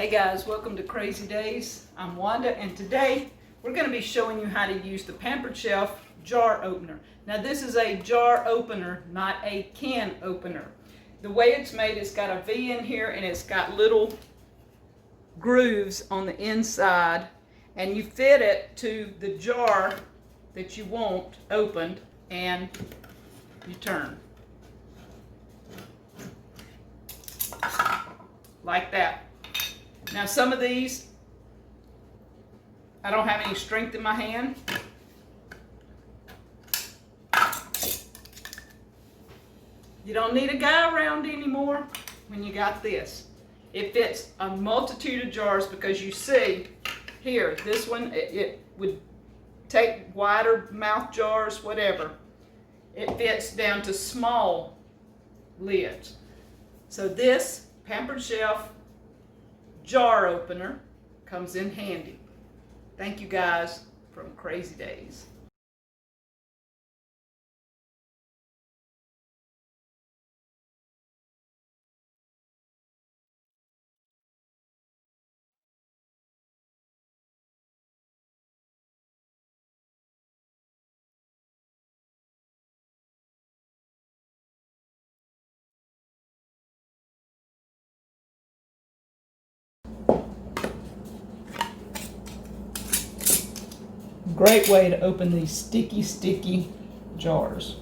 Hey guys, welcome to Crazy Days. I'm Wanda, and today we're going to be showing you how to use the Pampered Chef jar opener. Now this is a jar opener, not a can opener. The way it's made, it's got a V in here and it's got little grooves on the inside, and you fit it to the jar that you want opened and you turn. Like that. Now some of these, I don't have any strength in my hand. You don't need a guy around anymore when you got this. It fits a multitude of jars because you see here, this one, it would take wider mouth jars, whatever. It fits down to small lids. So this Pampered Chef jar opener comes in handy. Thank you guys from Crazy Days. Great way to open these sticky jars.